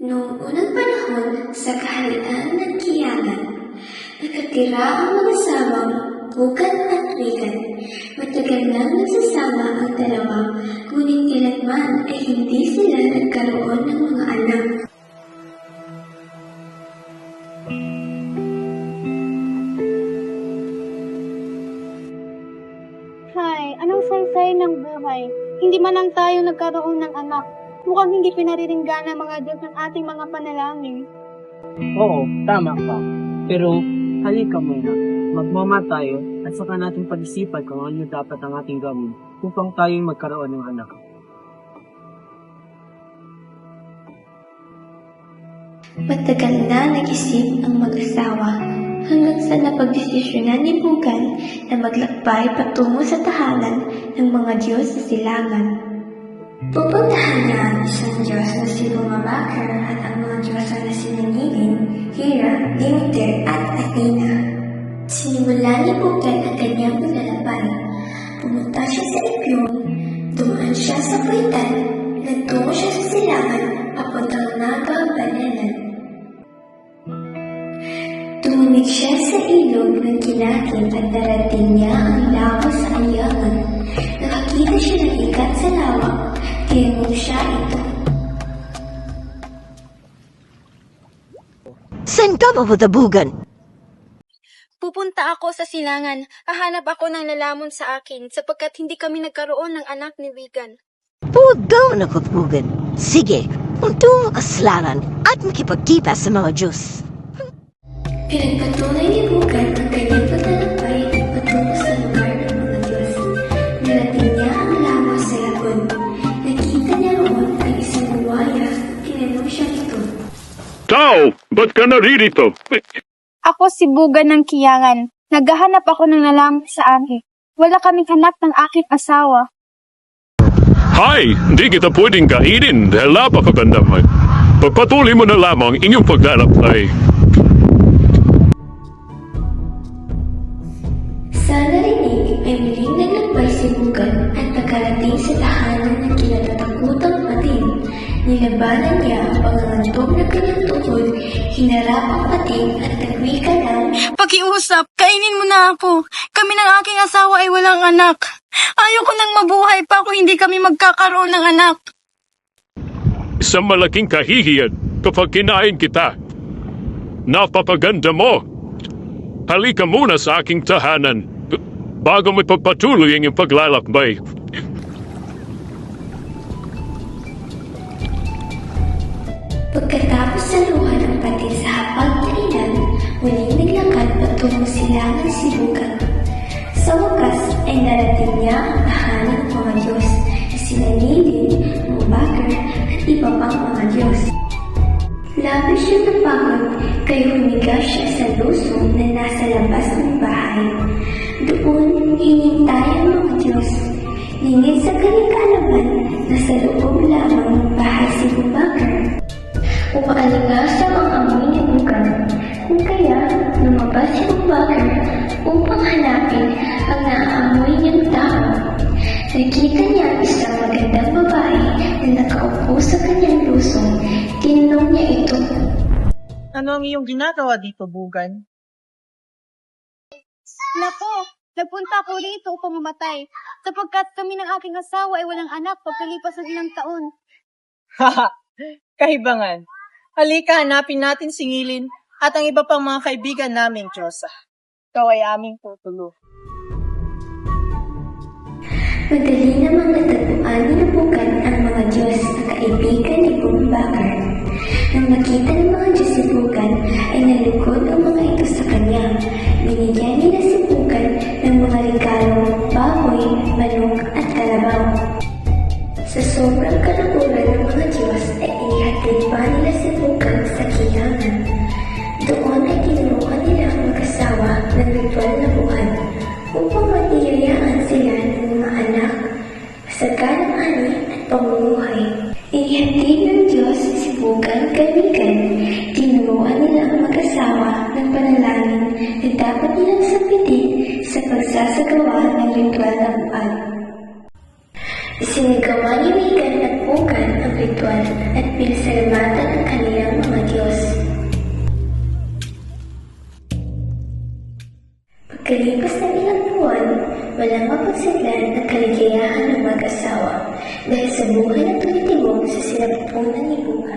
Noong unang panahon sa kaharian ng Kiyaman, nakatira ang mag-asawang Bugan at Wigan. Matagal nang nagsasama ang dalawa, ngunit kailanman ay hindi sila nagkaroon ng mga anak. Hay, anong saysay ng buhay? Hindi man lang tayo nagkaroon ng anak. Mukhang hindi pinariringgana ng mga Diyos ng ating mga panalangin. Oo, tama ka. Pero, halika muna. Magmama tayo at saka natin pag-isipan kung ano dapat ang ating gawin upang tayo'y magkaroon ng anak. Matagal na nag-isip ang mag-asawa hanggang sa napagdesisyonan ni Bugan na maglakbay patungo sa tahanan ng mga Diyos sa silangan. Pupuntahan niya ang isang Diyos na si Bumabakar at ang mga Diyos na si Ningin, Hera, Demeter at Athena. Sinimula ni Bugan ang kanyang paglalakbay. Pumunta siya sa Epyon, dumaan siya sa Kuitan, nagtungo siya sa silangan papuntang Nagabanalan. Tumunig siya sa ilog ng Kinakin at narating niya ang lawa sa Ayaman. Nakakita siya ng ikat sa lawa, tinanong siya ito. Saan ka mapunta, Bugan? Pupunta ako sa silangan. Hahanap ako ng lalamon sa akin sapagkat hindi kami nagkaroon ng anak ni Wigan. Pugaw na ko, Bugan. Sige, tungo ka sa silangan at makipagkita sa mga Diyos. Pinagpatuloy ni Bugan ang kanyang paglalakbay patungo sa lugar ng mga Diyos. Narating niya ang lawa sa lagon. Nakita niya roon ang isang buwaya. Tinanong siya ito. Tao, ba't ka naririto? Ako si Bugan ng Kiyangan. Naghahanap ako ng lalamon sa akin. Wala kaming anak ng aking asawa. Hay, hindi kita pwedeng kainin dahil napakaganda mo. Pagpatuloy mo na lamang inyong paglalakbay. Sa narinig ay muling naglakbay si Bugan at nakarating sa tahanan ng kinatatakutang pating. Nilabanan niya ang pangangantog ng kanyang tuhod, hinarap ang pating at nagwika ng, Pakiusap, kainin mo na ako. Kami ng aking asawa ay walang anak. Ayoko nang mabuhay pa kung hindi kami magkakaroon ng anak. Isang malaking kahihiyan kapag kinain kita. Napapaganda mo. Halika muna sa aking tahanan bago mo ipagpatuloy ang iyong paglalakbay. pagkatapos sa luha ng pati sa hapag na ilan, muling naglakad patungo silangan si Bugan. Sa wakas ay narating niya ang tahanan ng mga Diyos na sina Nilin, Bumabakar at iba pang mga Diyos. Labis siyang napagod, kaya humiga siya sa lusong na nasa labas ng bahay. Doon, hinintay ang mga Diyos. Ningit sa kanyang kaalaman na sa loob lamang ng bahay si Bumabakar. Umaalingasang ang amoy ni Bugan, kung kaya lumabas si Bumabakar upang hanapin ang naaamoy niyang tao. Nakita niya ang isang magandang babae na nakaupo sa kanyang lusong. Tinanong niya ito. Ano ang iyong ginagawa dito, Bugan? Nako, nagpunta ako rito upang mamatay sapagkat kami ng aking asawa ay walang anak pagkalipas ng ilang taon. Haha, kahibangan. Halika, hanapin natin si Ngilin at ang iba pang mga kaibigan naming Diyosa. Ikaw ay aming tutulo. Madali namang natagpuan ni Bugan ang mga Diyos na kaibigan ni Bumabakar. Nang makita ng mga Diyos si Bugan, ay nalukod ang mga ito sa kanya. Binigyan nila si Bugan ng mga regalo, baboy, manok at kalabaw. Sa sobrang kalaburan ng mga Diyos ay inihatid pa nila si Bugan sa Kiyangan. Doon ay tinuruan nila ang mag-asawa ng ritual na buwan upang matiyayaan sila ng mga anak, masaganang ani at pamumuhay. Inihatid ng Diyos si Bugan kamigan. Tinuruan nila ang mag-asawa ng panalangin na dapat nilang sapitin sa pagsasagawa ng ritual na buwan. Isinagawa ni Megan at Pugan ang ritual at pinasalamatan ang kanilang mga Diyos. Pagkalipas ng ilang buwan, walang mapagsiglan ng kaligayahan ng mag-asawa dahil sa buhay na tumitibok sa sinapupunan ni Buhay.